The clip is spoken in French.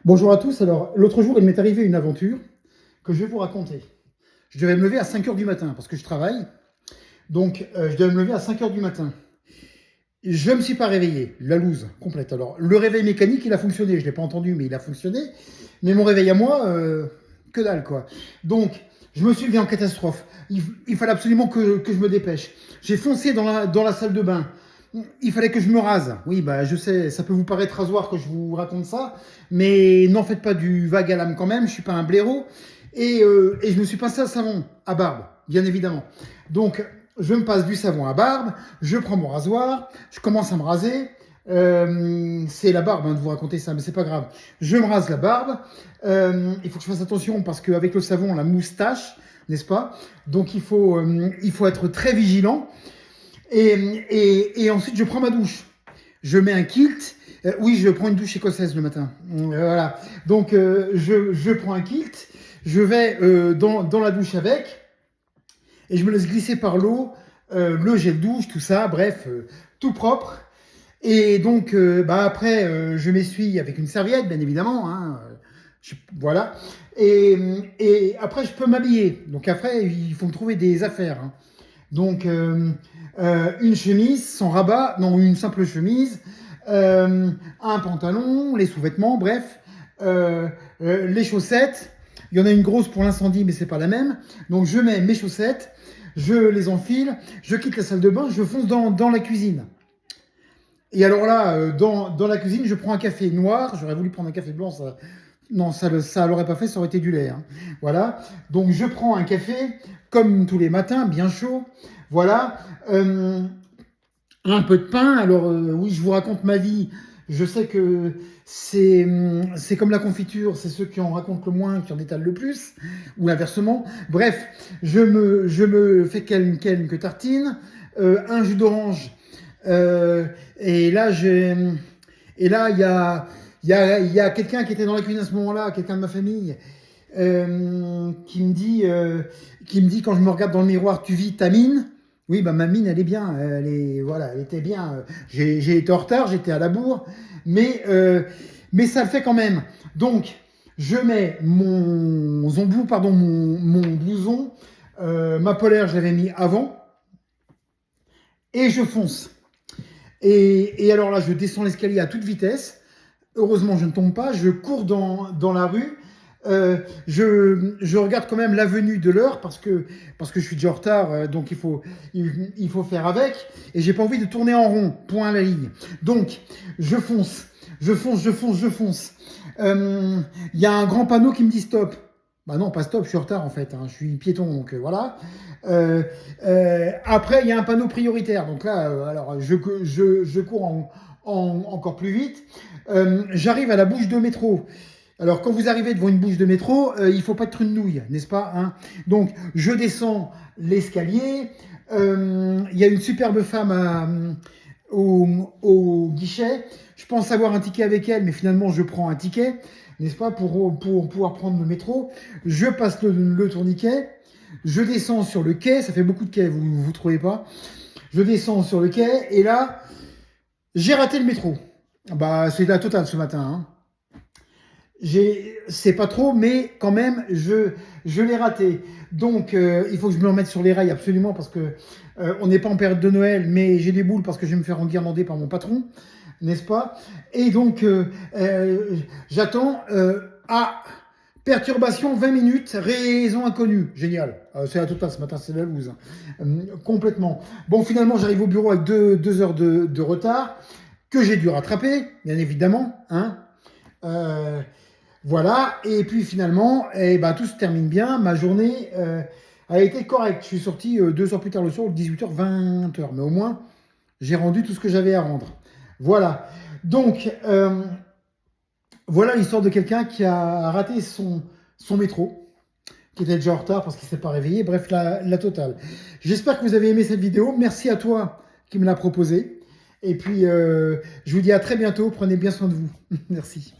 Bonjour à tous. Alors, l'autre jour, il m'est arrivé une aventure que je vais vous raconter. Je devais me lever à 5 heures du matin parce que je travaille. Donc, je devais me lever à 5 heures du matin. Je ne me suis pas réveillé, la loose complète. Alors, le réveil mécanique, il a fonctionné. Je ne l'ai pas entendu, mais il a fonctionné. Mais mon réveil à moi, que dalle, quoi. Donc, je me suis levé en catastrophe. Il fallait absolument que je me dépêche. J'ai foncé dans la salle de bain. Il fallait que je me rase. Oui, bah, je sais, ça peut vous paraître rasoir que je vous raconte ça, mais n'en faites pas du vague à l'âme quand même, je suis pas un blaireau. Et je me suis passé un savon à barbe, bien évidemment. Donc, je me passe du savon à barbe, je prends mon rasoir, je commence à me raser. C'est la barbe, hein, de vous raconter ça, mais c'est pas grave. Je me rase la barbe. Il faut que je fasse attention parce qu'avec le savon, la moustache, n'est-ce pas? Donc, il faut être très vigilant. Et ensuite, je prends ma douche. Je mets un kilt. Oui, je prends une douche écossaise le matin. Voilà. Donc, je prends un kilt. Je vais dans la douche avec. Et je me laisse glisser par l'eau. Le gel douche, tout ça. Bref, tout propre. Et donc, après, je m'essuie avec une serviette, bien évidemment. Hein. Voilà. Et après, je peux m'habiller. Donc après, il faut me trouver des affaires. Hein. Donc, une chemise sans rabat, non, une simple chemise, un pantalon, les sous-vêtements, bref, les chaussettes. Il y en a une grosse pour l'incendie, mais c'est pas la même. Donc, je mets mes chaussettes, je les enfile, je quitte la salle de bain, je fonce dans la cuisine. Et alors là, dans la cuisine, je prends un café noir. J'aurais voulu prendre un café blanc, ça, non, ça l'aurait pas fait, ça aurait été du lait. Hein. Voilà. Donc, je prends un café, comme tous les matins, bien chaud. Voilà. Un peu de pain. Alors, oui, je vous raconte ma vie. Je sais que c'est comme la confiture, c'est ceux qui en racontent le moins qui en étalent le plus, ou inversement. Bref, je me fais quelques tartines, un jus d'orange. Et là, il y a quelqu'un qui était dans la cuisine à ce moment-là, quelqu'un de ma famille, qui me dit quand je me regarde dans le miroir, tu vis ta mine? Oui, bah ma mine, elle est bien, voilà, elle était bien. J'ai été en retard, j'étais à la bourre, mais ça le fait quand même. Donc, je mets mon blouson, ma polaire, je l'avais mis avant, et je fonce. Et alors là, je descends l'escalier à toute vitesse. Heureusement, je ne tombe pas. Je cours dans la rue. Je regarde quand même l'avenue de l'heure parce que je suis déjà en retard. Donc, il faut faire avec. Et j'ai pas envie de tourner en rond. Point à la ligne. Donc, je fonce. Je fonce. Il y a un grand panneau qui me dit stop. Bah non, pas stop, je suis en retard en fait. Hein. Je suis piéton, donc voilà. Après, il y a un panneau prioritaire. Donc là, alors je cours encore plus vite. J'arrive à la bouche de métro. Alors, quand vous arrivez devant une bouche de métro, il ne faut pas être une nouille, n'est-ce pas? Hein? Donc, je descends l'escalier. Il y a une superbe femme au guichet. Je pense avoir un ticket avec elle, mais finalement, je prends un ticket, n'est-ce pas, pour pouvoir prendre le métro. Je passe le tourniquet. Je descends sur le quai. Ça fait beaucoup de quais, vous trouvez pas? Je descends sur le quai et là, j'ai raté le métro. Bah, c'est la totale ce matin. Hein. C'est pas trop, mais quand même, je l'ai raté. Donc, il faut que je me remette sur les rails absolument parce que on n'est pas en période de Noël, mais j'ai des boules parce que je vais me faire enguirlander par mon patron, n'est-ce pas? Et donc, j'attends perturbation 20 minutes, raison inconnue. Génial. C'est la totale ce matin, c'est la loose. Complètement. Bon, finalement, j'arrive au bureau avec deux heures de retard que j'ai dû rattraper, bien évidemment. Hein. Voilà, et puis finalement, tout se termine bien. Ma journée a été correcte. Je suis sorti 2 heures plus tard le soir, 18h, 20h. Mais au moins, j'ai rendu tout ce que j'avais à rendre. Voilà. Donc, voilà l'histoire de quelqu'un qui a raté son métro, qui était déjà en retard parce qu'il ne s'est pas réveillé. Bref, la totale. J'espère que vous avez aimé cette vidéo. Merci à toi qui me l'a proposé. Et puis, je vous dis à très bientôt. Prenez bien soin de vous. Merci.